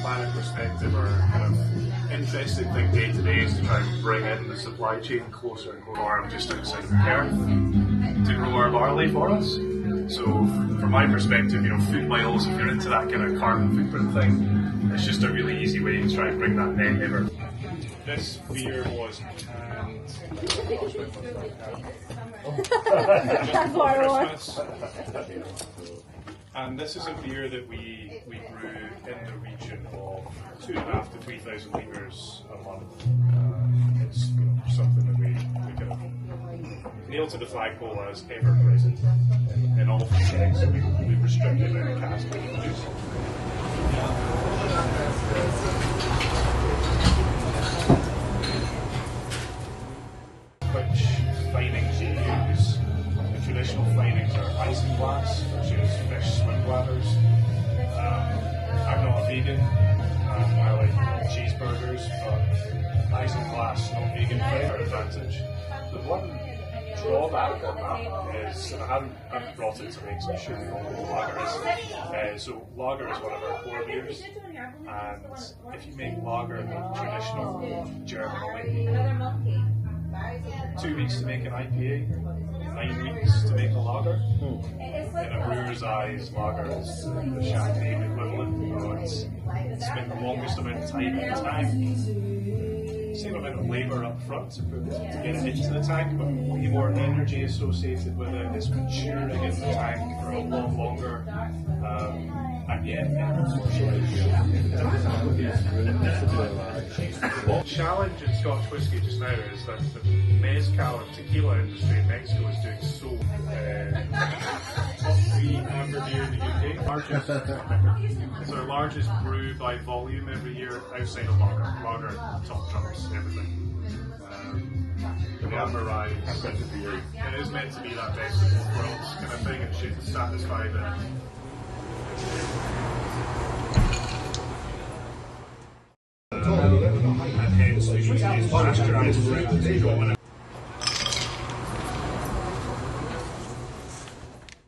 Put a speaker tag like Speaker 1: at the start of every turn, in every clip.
Speaker 1: planning perspective, our kind of interesting thing day to day is to try and bring in the supply chain closer and closer. I'm just outside of Perth to grow our barley for us. So from my perspective, you know, food miles, if you're into that kind of carbon footprint thing, it's just a really easy way to try and bring that net ever. This beer was canned Christmas. And this is a beer that we brew in the region of 2,500 to 3,000 litres a month. It's, you know, something that we kind of nailed to the flagpole as ever present in all three kegs, so we restrict the amount of cask we can produce. Which finings you use? The traditional finings are isinglass, which is fish swim bladders. I'm not a vegan, I like cheeseburgers, but isinglass, not vegan, flavor advantage. The one drawback on that is, and I haven't brought it to make some sure you know what lager is. So lager is one of our core beers, and if you make lager the traditional German way, 2 weeks to make an IPA, 9 weeks to make a lager. In a brewer's eyes, lager is the champagne equivalent. You know, it's spent the longest amount of time in the tank. Same amount of labour up front to get it into the tank, but way more energy associated with it. It's maturing in the tank for a lot longer. And yet, the challenge in Scotch whisky just now is that the mezcal and tequila industry in Mexico is doing so. Top 3 amber beer in the UK. It's our largest brew by volume every year outside of lager. Lager top trumps everything. The amber rye it is meant to be that best of both worlds kind of thing. It should satisfy the. And hence we use pasteurised fruit to go in.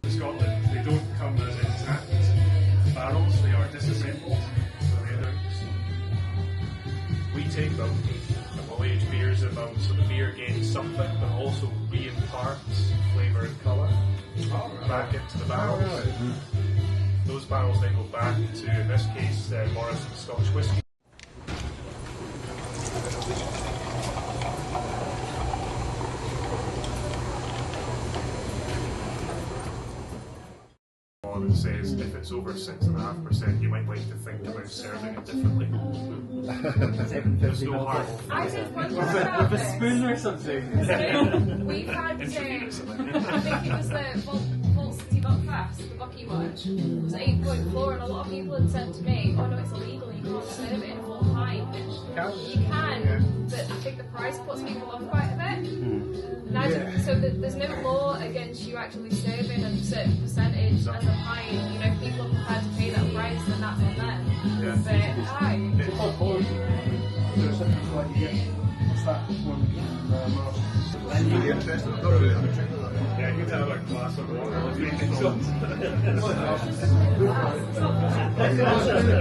Speaker 1: In Scotland, they don't come as intact barrels, they are disassembled. We take them and we'll age beers in them so the beer gains something but also re-imparts flavour and colour back into the barrels. Those barrels then go back to, in this case, Morrison Scotch whisky. It says if it's over 6.5%, you might like to think about serving it differently. There's no harm.
Speaker 2: With a spoon or something.
Speaker 3: We've had, I think it was the Vault City Buckfast, the Bucky one. It was 8.4, and a lot of people had said to me, oh no, it's illegal, you can't serve it in full pint. You can, but I think the price puts people off quite a bit. So there's no law against you actually serving a certain percentage as a pint. You know, if people are prepared to pay that price, then that's on them. But
Speaker 1: You get interested? Yeah, you can have a glass of water.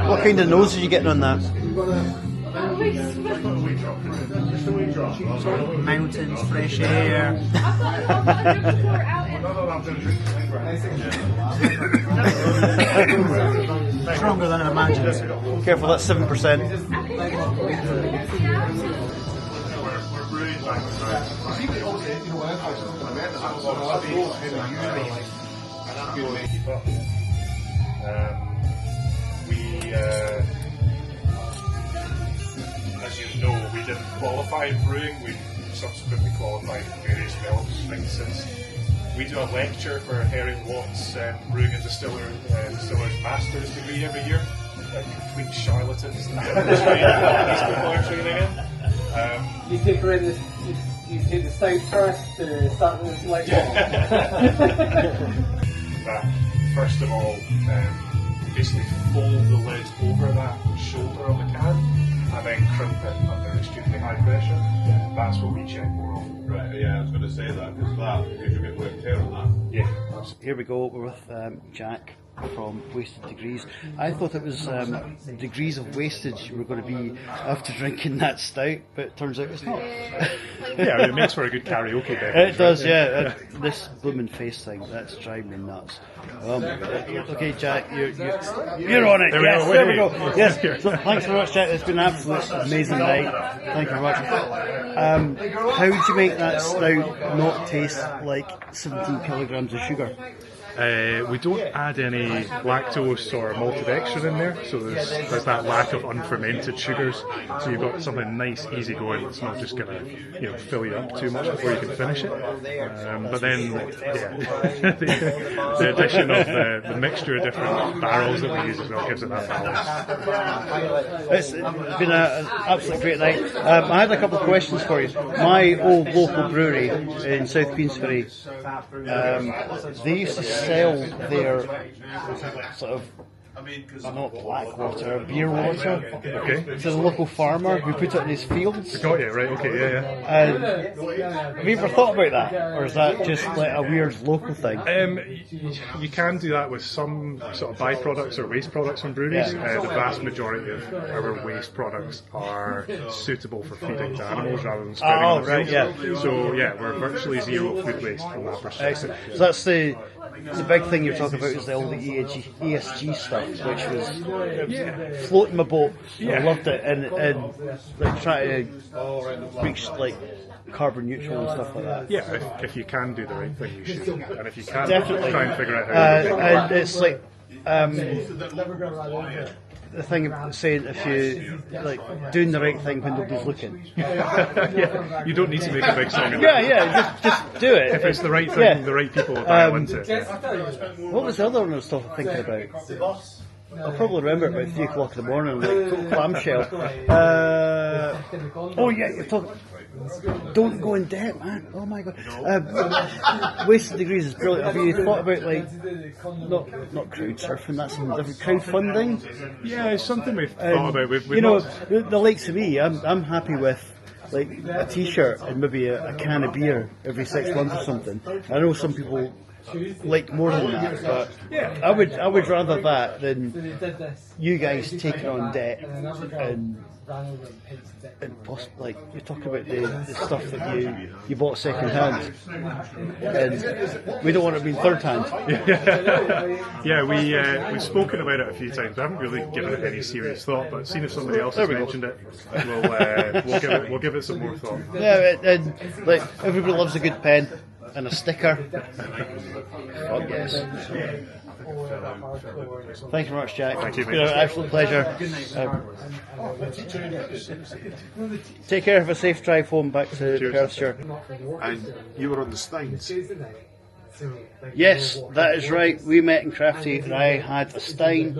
Speaker 4: What kind of nose are you getting on that?
Speaker 2: Mountains, fresh air. Stronger than I imagined.
Speaker 4: Careful, that's 7%.
Speaker 1: As you know, we didn't qualify in brewing, we subsequently qualified in various licenses. We do a lecture for Herring Watt's Brewing and Distiller's Master's degree every year. Complete charlatans that these people are training in.
Speaker 2: You take the side first to start with the lecture.
Speaker 1: First of all, basically fold the lid over that shoulder on the can and then crimp it under extremely high pressure. That's what we check more on.
Speaker 5: Right, yeah, I was going to say that, because that gives you a bit of wear and tear on that.
Speaker 1: Yeah.
Speaker 4: Here we go, we're with Jack. from Wasted Degrees. I thought it was degrees of wastage you were going to be after drinking that stout, but it turns out it's not.
Speaker 1: Yeah, it makes for a good karaoke bed.
Speaker 4: It does, yeah. This blooming face thing, that's driving me nuts. Okay, Jack, you're on it.
Speaker 1: There we
Speaker 4: Yes,
Speaker 1: go.
Speaker 4: there we go. Yes. So, thanks very much, Jack. It's been an absolute amazing night. Thank you very much. How would you make that stout not taste like 17 kilograms of sugar?
Speaker 1: We don't add any lactose or malted extra in there, so there's that lack of unfermented sugars. So you've got something nice, easy going. It's not just going to fill you up too much before you can finish it. But then, the addition of the mixture of different barrels that we use as well gives it that balance.
Speaker 4: It's been an absolutely great night. I had a couple of questions for you. My old local brewery in South Queensferry, they used to sell their sort of not black water, beer water.
Speaker 1: Okay.
Speaker 4: To the local farmer who put it in his fields.
Speaker 1: Got you, right, okay, yeah.
Speaker 4: And have you ever thought about that? Or is that just like a weird local thing?
Speaker 1: You can do that with some sort of byproducts or waste products from breweries.
Speaker 4: Yeah.
Speaker 1: The vast majority of our waste products are suitable for feeding to animals rather than spitting on the
Speaker 4: right,
Speaker 1: field. So yeah, we're virtually zero food waste from that perspective.
Speaker 4: Excellent. So that's the big thing you're talking about is all the ESG stuff, which was floating my boat. I loved it, and like trying to reach like carbon neutral and stuff like that.
Speaker 1: Yeah, if you can do the right thing, you should. And if you can't,
Speaker 4: Definitely.
Speaker 1: try and figure out how to do it.
Speaker 4: And it's like the thing of saying if you like doing the right thing when nobody's looking.
Speaker 1: Yeah, you don't need to make a big song of
Speaker 4: Yeah, just do it.
Speaker 1: If it's the right thing, the right people will buy into it.
Speaker 4: What was the other one I was thinking about? I'll probably remember it about 3 o'clock in the morning, like total clamshell. Oh yeah, you're talking. Don't go in debt, man. Oh my god. Wasted Degrees is brilliant. Have you thought about like not crowd surfing? That's something different. Crowdfunding.
Speaker 1: Yeah, it's something we've thought about. We've
Speaker 4: the likes of me. I'm happy with like a T-shirt and maybe a can of beer every 6 months or something. I know some people like more than that, but I would rather that than you guys taking on debt and like you're talking about the stuff that you bought second hand, and we don't want it being third hand.
Speaker 1: Yeah, we've spoken about it a few times. We haven't really given it any serious thought, but seeing if somebody else has mentioned it, we'll give it some more thought.
Speaker 4: Yeah, and like everybody loves a good pen and a sticker. Oh yes. Thank you very much, Jack.
Speaker 1: Thank you,
Speaker 4: It's been an absolute pleasure. Take care. Have a safe drive home back to Perthshire.
Speaker 5: And you were on the Steins.
Speaker 4: Yes, that is right. We met in Krafty and I had a Stein.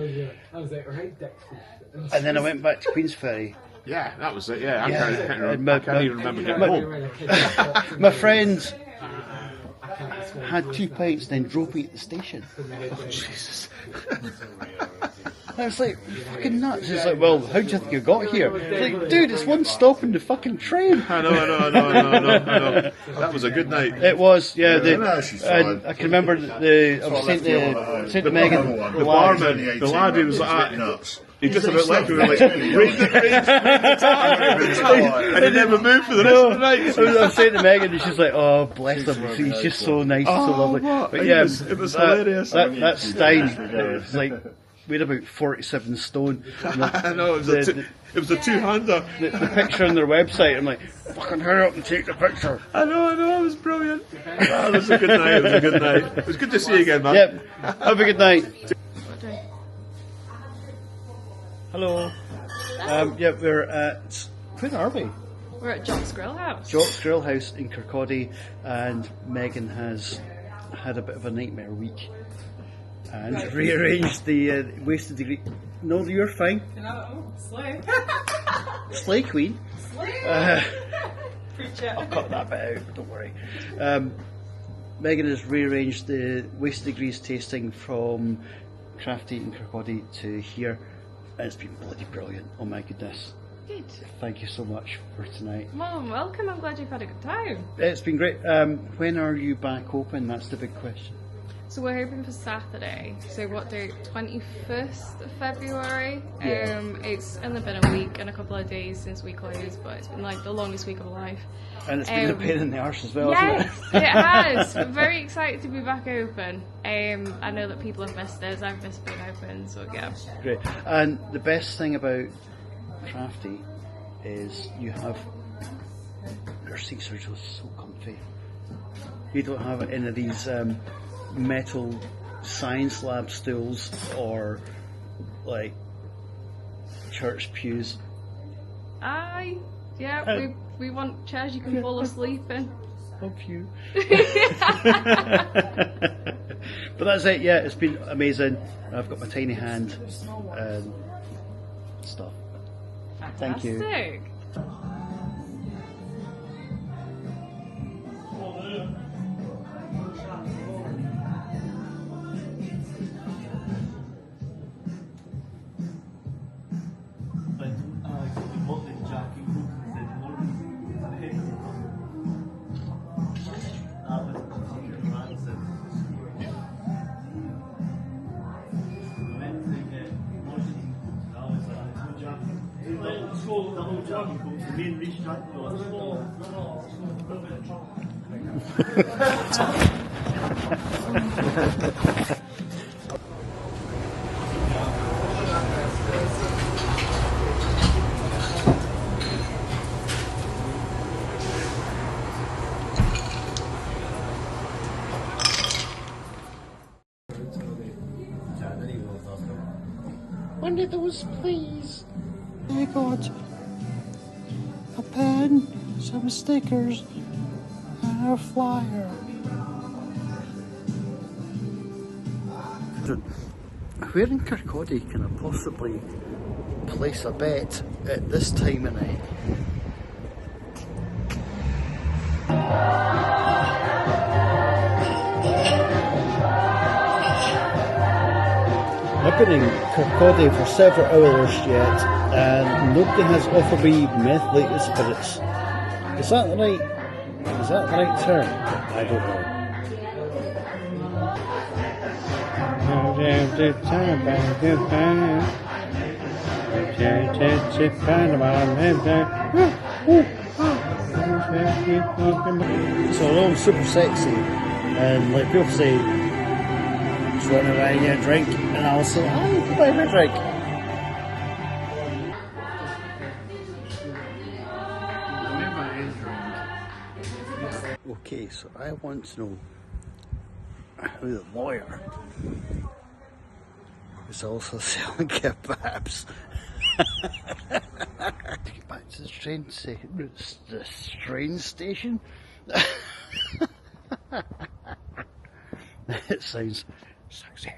Speaker 4: And then I went back to Queensferry.
Speaker 5: Yeah, that was it. Yeah, I
Speaker 4: Yeah.
Speaker 5: can't even remember getting home.
Speaker 4: My friends had 2 pints, then drove me at the station.
Speaker 5: Oh, Jesus.
Speaker 4: I was like, fucking nuts. It's like, well, how do you think you got here? It's like, dude, it's one stop in the fucking train.
Speaker 5: I know. That was a good night.
Speaker 4: It was, yeah.
Speaker 6: And
Speaker 4: I can remember I was saying to Megan,
Speaker 5: The barman, the lad who was like that, he just about left me like, read the and he never moved for the rest of the night.
Speaker 4: I was saying to Megan, and she's like, oh, bless him. He's just so nice, so lovely. But yeah,
Speaker 5: it was hilarious.
Speaker 4: That Stein, it was like, weighed about 47 stone.
Speaker 5: I know, it was a two-hander.
Speaker 4: The picture on their website, I'm like, fucking hurry up and take the picture.
Speaker 5: I know, it was brilliant. It was a good night. It was good to see you again, man.
Speaker 4: Yep, have a good night. Hello. We're at, where are we?
Speaker 3: We're at Jock's Grill House.
Speaker 4: Jock's Grill House in Kirkcaldy, and Megan has had a bit of a nightmare week and rearranged the Wasted Degree. No, you're fine.
Speaker 3: No, slay.
Speaker 4: Slay Queen.
Speaker 3: Slay.
Speaker 4: I'll cut that bit out, don't worry. Megan has rearranged the Wasted Degrees tasting from Krafty in Kirkcaldy to here, and it's been bloody brilliant. Oh my goodness.
Speaker 3: Good.
Speaker 4: Thank you so much for tonight.
Speaker 3: Well, welcome. I'm glad you've had a good time.
Speaker 4: It's been great. When are you back open? That's the big question.
Speaker 6: So we're hoping for Saturday. So what date? 21st of February.
Speaker 4: Yeah.
Speaker 6: It's only been a week and a couple of days since we closed, but it's been like the longest week of my life.
Speaker 4: And it's been a pain in the arse as well,
Speaker 6: Yes,
Speaker 4: hasn't
Speaker 6: it has. I'm very excited to be back open. I know that people have missed us. I've missed being open, so yeah.
Speaker 4: Great. And the best thing about Krafty is your seats are just so comfy. You don't have any of these metal science lab stools or like church pews.
Speaker 6: Aye, yeah, we want chairs you can fall asleep in.
Speaker 4: Love you. But that's it, yeah, it's been amazing. I've got my tiny hand and stuff. Thank you.
Speaker 6: Fantastic.
Speaker 4: One of those, please. I got a pen, some stickers, and a flyer. Where in Kirkcaldy can I possibly place a bet at this time of night? I've been in Kirkcaldy for several hours yet, and nobody has offered me methylated spirits. Is that the right term? I don't know. So they're all super sexy, and like people say, "Do you want to buy you a drink?" And I'll say, "Oh, buy me a drink." Okay, so I want to know how the lawyer is also selling kebabs. Back to the train station. It sounds sexy.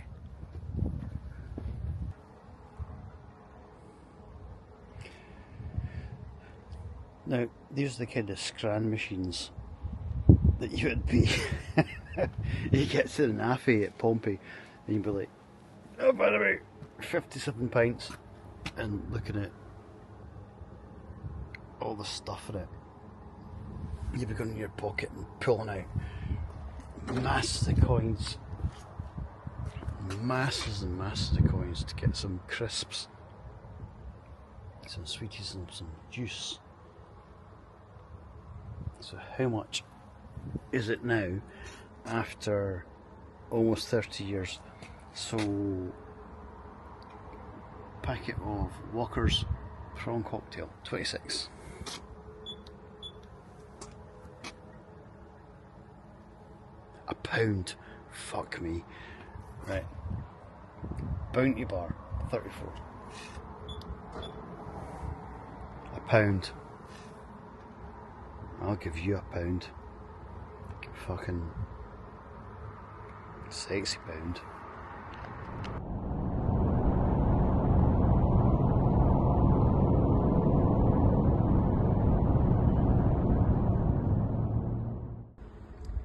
Speaker 4: Now, these are the kind of scran machines that you would be. You get to the NAFE at Pompey and you'd be like, "Oh, by the way, 57 pints," and looking at all the stuff in it. You'd be going in your pocket and pulling out masses of coins, masses and masses of coins to get some crisps, some sweeties and some juice. So how much is it now after almost 30 years? So packet of Walker's prawn cocktail, 26. £1, fuck me. Right, Bounty Bar, 34. £1. I'll give you £1. Fucking sexy £1.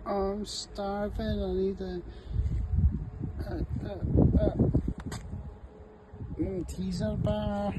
Speaker 4: I'm starving, I need a teaser bar.